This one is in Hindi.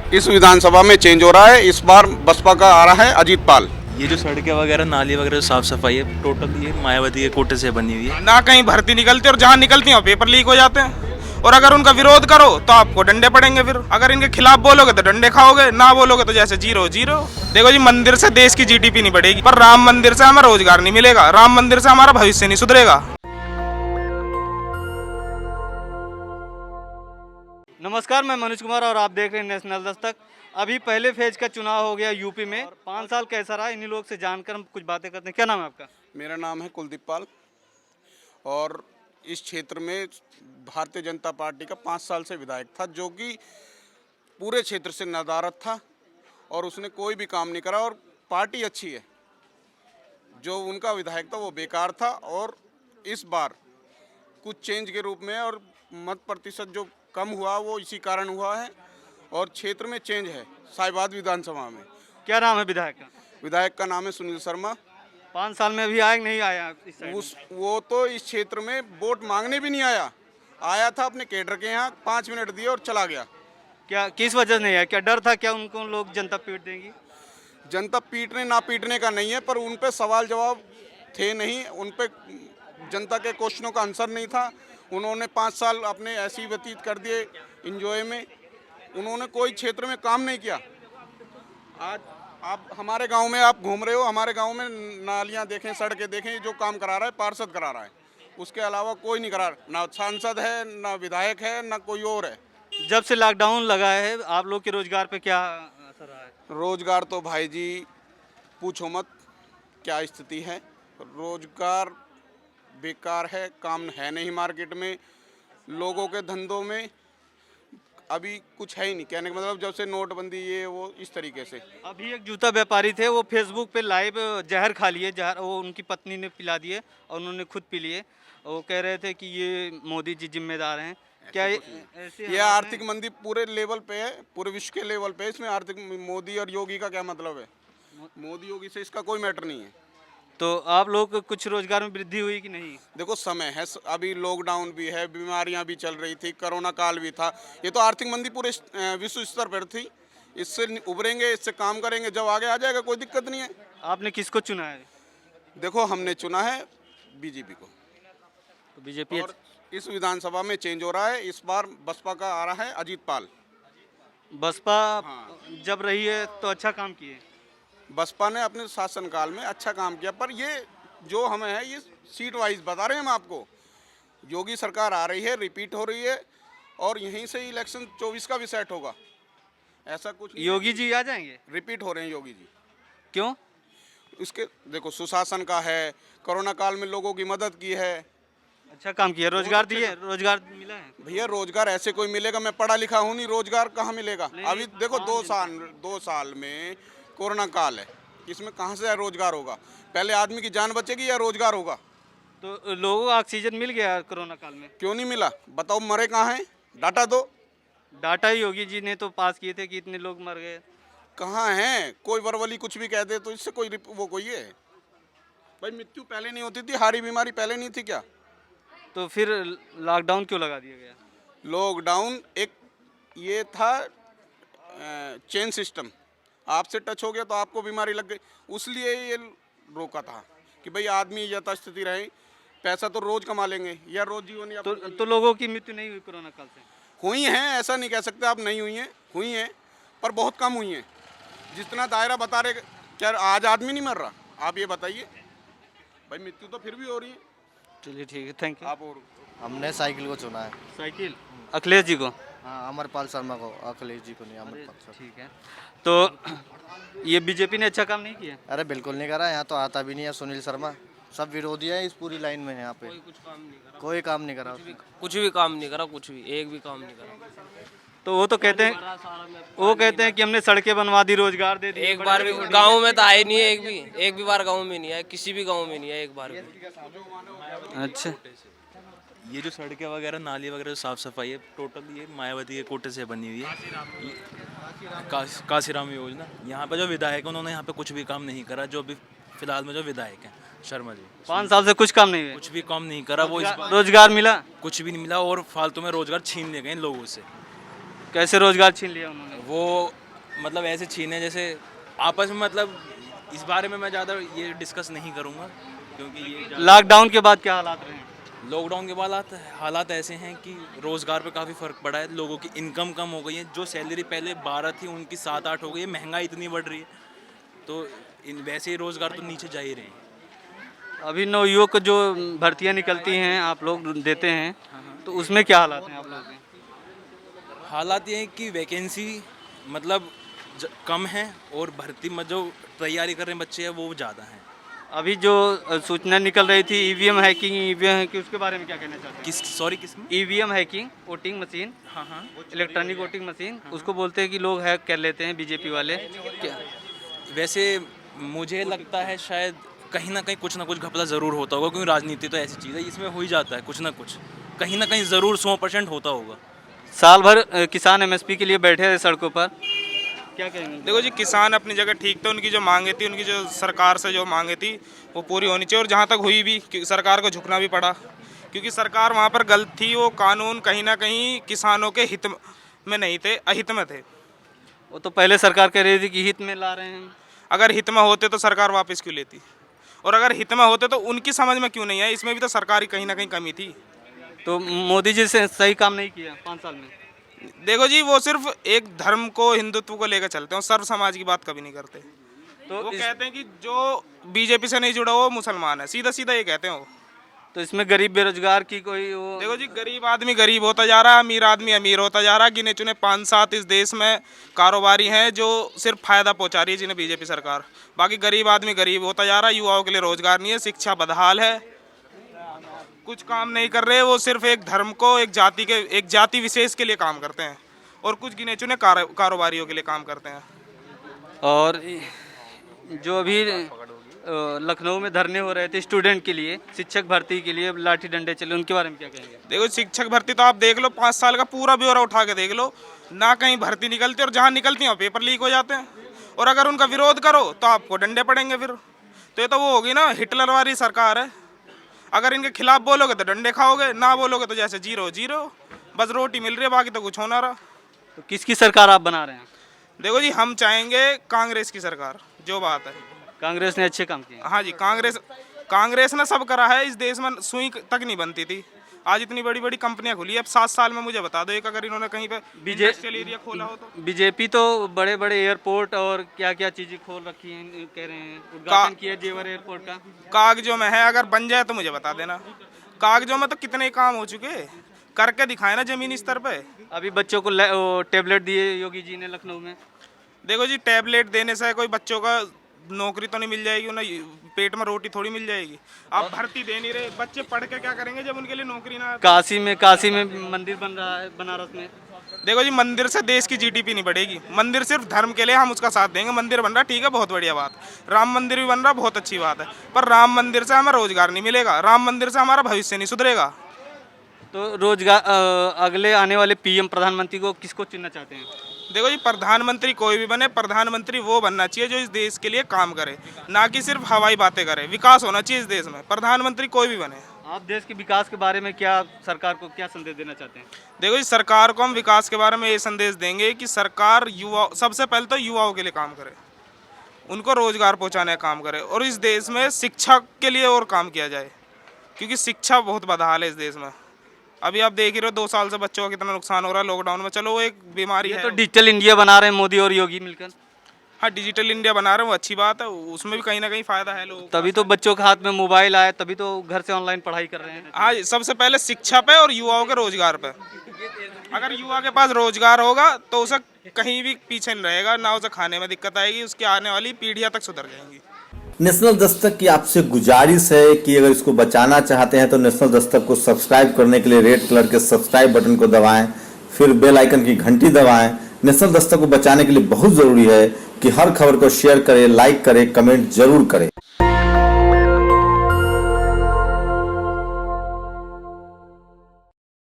इस विधानसभा में चेंज हो रहा है। इस बार बसपा का आ रहा है अजीत पाल। ये जो सड़कें वगैरह नाली वगैरह साफ सफाई है टोटल ये मायावती के कोटे से बनी हुई है। ना कहीं भर्ती निकलती और जहाँ निकलती है पेपर लीक हो जाते हैं। और अगर उनका विरोध करो तो आपको डंडे पड़ेंगे। फिर अगर इनके खिलाफ बोलोगे तो डंडे खाओगे, ना बोलोगे तो जैसे जीरो जीरो। देखो जी, मंदिर से देश की जीडीपी नहीं बढ़ेगी, पर राम मंदिर से हमें रोजगार नहीं मिलेगा, राम मंदिर से हमारा भविष्य नहीं सुधरेगा। नमस्कार, मैं मनोज कुमार और आप देख रहे हैं नेशनल दस्तक। अभी पहले फेज का चुनाव हो गया यूपी में। 5 साल कैसा रहा, इन्हीं लोग से जानकर हम कुछ बातें करते हैं। क्या नाम है आपका? मेरा नाम है कुलदीप पाल और इस क्षेत्र में भारतीय जनता पार्टी का 5 साल से विधायक था, जो कि पूरे क्षेत्र से नदारद था और उसने कोई भी काम नहीं करा। और पार्टी अच्छी है, जो उनका विधायक था वो बेकार था। और इस बार कुछ चेंज के रूप में और मत प्रतिशत जो कम हुआ वो इसी कारण हुआ है और क्षेत्र में चेंज है। साहिबाद विधानसभा में क्या नाम है विधायक का? विधायक का नाम है सुनील शर्मा। 5 साल में अभी आया कि नहीं आया इस साइड में? वो तो इस क्षेत्र में वोट मांगने भी नहीं आया। आया था अपने केडर के यहाँ, 5 मिनट दिए और चला गया। क्या किस वजह से नहीं आया? क्या डर था क्या उनको लोग जनता पीट देंगी? जनता पीटने ना पीटने का नहीं है, पर उन पे सवाल जवाब थे नहीं। उन पे जनता के क्वेश्चनों का आंसर नहीं था। उन्होंने 5 साल अपने ऐसे ही व्यतीत कर दिए इंजॉय में। उन्होंने कोई क्षेत्र में काम नहीं किया। आज आप हमारे गांव में आप घूम रहे हो, हमारे गांव में नालियां देखें, सड़कें देखें, जो काम करा रहा है पार्षद करा रहा है। उसके अलावा कोई नहीं करा रहा। ना सांसद है, ना विधायक है, ना कोई और है। जब से लॉकडाउन लगा है आप लोग के रोजगार पे क्या असर रहा है? रोजगार तो भाई जी पूछो मत क्या स्थिति है। रोजगार बेकार है, काम है नहीं मार्केट में, लोगों के धंधों में अभी कुछ है ही नहीं। कहने का मतलब जब से नोटबंदी ये वो इस तरीके से। अभी एक जूता व्यापारी थे, वो फेसबुक पे लाइव जहर खा लिए। जहर वो उनकी पत्नी ने पिला दिए और उन्होंने खुद पी लिए। वो कह रहे थे कि ये मोदी जी जिम्मेदार हैं। क्या ये आर्थिक मंदी पूरे लेवल पे है, पूरे विश्व के लेवल पे। इसमें आर्थिक मोदी और योगी का क्या मतलब है? मोदी योगी से इसका कोई मैटर नहीं है। तो आप लोग को कुछ रोजगार में वृद्धि हुई कि नहीं? देखो समय है, अभी लॉकडाउन भी है, बीमारियां भी चल रही थी, कोरोना काल भी था। ये तो आर्थिक मंदी पूरे विश्व स्तर पर थी। इससे उभरेंगे, इससे काम करेंगे, जब आगे आ जाएगा कोई दिक्कत नहीं है। आपने किसको चुना है? देखो हमने चुना है बीजेपी को। तो बीजेपी। और इस विधानसभा में चेंज हो रहा है। इस बार बसपा का आ रहा है अजीत पाल। बसपा हाँ। जब रही है तो अच्छा काम किए। बसपा ने अपने शासनकाल में अच्छा काम किया, पर ये जो हमें है ये सीट वाइज बता रहे हैं हम आपको। योगी सरकार आ रही है, रिपीट हो रही है और यहीं से ही इलेक्शन 24 का भी सेट होगा। ऐसा कुछ नहीं। योगी जी आ जाएंगे? रिपीट हो रहे हैं योगी जी। क्यों? इसके देखो सुशासन का है, कोरोना काल में लोगों की मदद की है। अच्छा काम किया, रोजगार दिए, रोजगार मिला है। भैया रोजगार ऐसे कोई मिलेगा? मैं पढ़ा लिखा हूँ नहीं, रोजगार कहाँ मिलेगा? अभी देखो 2 साल में कोरोना काल है, इसमें कहाँ से रोजगार होगा? पहले आदमी की जान बचेगी या रोजगार होगा? तो लोगों को ऑक्सीजन मिल गया कोरोना काल में? क्यों नहीं मिला? बताओ मरे कहाँ हैं? डाटा दो। डाटा ही योगी जी ने तो पास किए थे कि इतने लोग मर गए। कहाँ हैं? कोई वरवली कुछ भी कह दे तो इससे कोई वो कोई है? भाई मृत्यु पहले नहीं होती थी? हारी बीमारी पहले नहीं थी क्या? तो फिर लॉकडाउन क्यों लगा दिया गया? लॉकडाउन एक ये था चेन सिस्टम। आपसे टच हो गया तो आपको बीमारी लग गई, उसलिए ये रोका था कि भाई आदमी यथास्थिति रहे। पैसा तो रोज कमा लेंगे या रोज जीवन या तो लोगों की मृत्यु नहीं हुई कोरोना काल से? हुई हैं, ऐसा नहीं कह सकते आप नहीं हुई हैं, हुई हैं, पर बहुत कम हुई हैं। जितना दायरा बता रहे, क्या आज आदमी नहीं मर रहा? आप ये बताइए। भाई मृत्यु तो फिर भी हो रही है। चलिए ठीक है, थैंक यू। आप और हमने साइकिल को चुना है। साइकिल अखिलेश जी को? हाँ, अमरपाल शर्मा को, अखिलेश जी को नहीं, अमरपाल शर्मा। ठीक है। तो ये बीजेपी ने अच्छा काम नहीं किया? अरे बिल्कुल नहीं करा, यहाँ तो आता भी नहीं है सुनील शर्मा। सब विरोधी है इस पूरी लाइन में। यहाँ पे कोई काम नहीं करा उसने। कुछ भी काम नहीं करा, कुछ भी एक भी काम नहीं करा। तो वो तो कहते हैं कि हमने सड़कें बनवा दी, रोजगार दे दिए। एक बार भी गांव में तो आए नहीं है, एक भी बार गांव में नहीं आया, किसी भी गांव में नहीं है एक बार भी। अच्छा, ये जो सड़कें वगैरह नाली वगैरह साफ सफाई है टोटल ये मायावती के कोटे से बनी हुई है। काशीराम योजना। यहाँ पे जो विधायक है उन्होंने यहाँ पे कुछ भी काम नहीं करा। जो अभी फिलहाल में जो विधायक हैं शर्मा जी, 5 साल से कुछ काम नहीं हुआ। कुछ भी काम नहीं करा। वो इस बार रोजगार मिला? कुछ भी नहीं मिला और फालतू में रोजगार छीन ले गए इन लोगों से। कैसे रोजगार छीन लिया उन्होंने? वो मतलब ऐसे छीने जैसे आपस में, मतलब इस बारे में मैं ज़्यादा ये डिस्कस नहीं करूँगा क्योंकि ये लॉकडाउन के बाद क्या हालात रहे हैं? लॉकडाउन के बाद हालात ऐसे हैं कि रोज़गार पे काफ़ी फ़र्क पड़ा है, लोगों की इनकम कम हो गई है, जो सैलरी पहले 12 थी उनकी 7-8 हो गई है, महंगाई इतनी बढ़ रही है, तो वैसे ही रोज़गार तो नीचे जा ही रहे हैं। अभी नवयुवक जो भर्तियां निकलती हैं आप लोग देते हैं, तो उसमें क्या हालात हैं आप लोगों के? हालात ये हैं कि वैकेंसी मतलब कम है और भर्ती में जो तैयारी कर रहे हैं बच्चे हैं वो ज़्यादा हैं। अभी जो सूचना निकल रही थी ईवीएम हैकिंग उसके बारे में क्या कहना चाहते हैं? किसमें? ईवीएम हैकिंग, वोटिंग मशीन, हाँ, इलेक्ट्रॉनिक वोटिंग मशीन, उसको बोलते हैं कि लोग हैक कर लेते हैं बीजेपी वाले। क्या वैसे मुझे लगता है शायद कहीं ना कुछ घपला ज़रूर होता होगा, क्योंकि राजनीति तो ऐसी चीज़ है, इसमें हो ही जाता है कुछ ना कुछ, कहीं ना कहीं ज़रूर 100% होता होगा। साल भर किसान एमएसपी के लिए बैठे हैं सड़कों पर, क्या कहेंगे? देखो जी, किसान अपनी जगह ठीक थे, उनकी जो मांगे थी, उनकी जो सरकार से जो मांगे थी वो पूरी होनी चाहिए, और जहाँ तक हुई भी कि सरकार को झुकना भी पड़ा, क्योंकि सरकार वहाँ पर गलत थी। वो कानून कहीं ना कहीं किसानों के हित में नहीं थे, अहित में थे। वो तो पहले सरकार कह रही थी कि हित में ला रहे हैं। अगर हित में होते तो सरकार वापस क्यों लेती, और अगर हित में होते तो उनकी समझ में क्यों नहीं है? इसमें भी तो सरकार की कहीं ना कहीं कमी थी। तो मोदी जी से सही काम नहीं किया 5 साल में। देखो जी, वो सिर्फ एक धर्म को, हिंदुत्व को लेकर चलते हैं, सर्व समाज की बात कभी नहीं करते। तो वो कहते हैं कि जो बीजेपी से नहीं जुड़ा वो मुसलमान है, सीधा सीधा ये कहते हैं वो। तो इसमें गरीब बेरोजगार की कोई वो? देखो जी, गरीब आदमी गरीब होता जा रहा है, अमीर आदमी अमीर होता जा रहा है। गिने चुने 5-7 इस देश में कारोबारी हैं जो सिर्फ फायदा पहुंचा रही है जिन्हें बीजेपी सरकार, बाकी गरीब आदमी गरीब होता जा रहा है। युवाओं के लिए रोजगार नहीं है, शिक्षा बदहाल है, कुछ काम नहीं कर रहे। वो सिर्फ एक धर्म को, एक जाति विशेष के लिए काम करते हैं, और कुछ गिने चुने कारोबारियों के लिए काम करते हैं। और जो अभी लखनऊ में धरने हो रहे थे स्टूडेंट के लिए, शिक्षक भर्ती के लिए लाठी डंडे चले, उनके बारे में क्या कहेंगे? देखो, शिक्षक भर्ती तो आप देख लो, 5 साल का पूरा ब्यौरा उठा के देख लो, ना कहीं भर्ती निकलती, और जहाँ निकलती हैं पेपर लीक हो जाते हैं, और अगर उनका विरोध करो तो आपको डंडे पड़ेंगे फिर। तो ये तो वो होगी ना, हिटलर वाली सरकार है। अगर इनके खिलाफ बोलोगे तो डंडे खाओगे, ना बोलोगे तो जैसे जीरो जीरो, बस रोटी मिल रही है, बाकी तो कुछ होना रहा। तो किसकी सरकार आप बना रहे हैं? देखो जी, हम चाहेंगे कांग्रेस की सरकार, जो बात है। कांग्रेस ने अच्छे काम किए। हाँ जी, कांग्रेस ने सब करा है। इस देश में सुई तक नहीं बनती थी, आज इतनी बड़ी बड़ी कंपनियां खुली है। अब 7 साल में मुझे बता दो एक अगर इन्होंने कहीं पे इंडस्ट्रियल एरिया खोला हो तो। बीजेपी तो बड़े बड़े एयरपोर्ट और क्या क्या चीजें खोल रखी हैं, कह रहे हैं उद्घाटन किया जेवर एयरपोर्ट का। कागजों में है, अगर बन जाए तो मुझे बता देना। कागजों में तो कितने काम हो चुके, करके दिखाए ना जमीनी स्तर पे। अभी बच्चों को टेबलेट दिए योगी जी ने लखनऊ में। देखो जी, टैबलेट देने से कोई बच्चों का नौकरी तो नहीं मिल जाएगी, उन्हें पेट में रोटी थोड़ी मिल जाएगी। आप भर्ती दे नहीं रहे, बच्चे पढ़ के क्या करेंगे जब उनके लिए नौकरी ना। काशी में मंदिर बन रहा है, बनारस में। देखो जी, मंदिर से देश की जीडीपी नहीं बढ़ेगी। मंदिर सिर्फ धर्म के लिए, हम उसका साथ देंगे। मंदिर बन रहा ठीक है, बहुत बढ़िया बात। राम मंदिर भी बन रहा, बहुत अच्छी बात है, पर राम मंदिर से हमें रोजगार नहीं मिलेगा, राम मंदिर से हमारा भविष्य नहीं सुधरेगा। तो रोजगार अगले आने वाले पीएम प्रधानमंत्री को किसको चुनना चाहते हैं? देखो जी, प्रधानमंत्री कोई भी बने, प्रधानमंत्री वो बनना चाहिए जो इस देश के लिए काम करे, ना कि सिर्फ हवाई बातें करे। विकास होना चाहिए इस देश में, प्रधानमंत्री कोई भी बने। आप देश के विकास के बारे में क्या सरकार को क्या संदेश देना चाहते हैं? देखो जी, सरकार को हम विकास के बारे में ये संदेश देंगे कि सरकार सबसे पहले तो युवाओं के लिए काम करे, उनको रोजगार पहुंचाने का काम करे, और इस देश में शिक्षा के लिए और काम किया जाए, क्योंकि शिक्षा बहुत बदहाल है इस देश में। अभी आप देख ही रहे हो 2 साल से बच्चों का कितना नुकसान हो रहा है लॉकडाउन में। चलो वो एक बीमारी है, तो डिजिटल इंडिया बना रहे हैं मोदी और योगी मिलकर। हाँ, डिजिटल इंडिया बना रहे हैं, वो अच्छी बात है, उसमें भी कहीं ना कहीं फायदा है लोगों को। तभी तो बच्चों के हाथ में मोबाइल आया, तभी तो घर से ऑनलाइन पढ़ाई कर रहे हैं। हाँ, सबसे पहले शिक्षा पे और युवाओं के रोजगार पे। अगर युवा के पास रोजगार होगा तो उसे कहीं भी पीछे नहीं रहेगा, ना उसे खाने में दिक्कत आएगी, उसकी आने वाली पीढ़ियां तक सुधर जाएंगी। नेशनल दस्तक की आपसे गुजारिश है कि अगर इसको बचाना चाहते हैं तो नेशनल दस्तक को सब्सक्राइब करने के लिए रेड कलर के सब्सक्राइब बटन को दबाएं, फिर बेल आइकन की घंटी दबाएं। नेशनल दस्तक को बचाने के लिए बहुत जरूरी है कि हर खबर को शेयर करें, लाइक करें, कमेंट जरूर करें।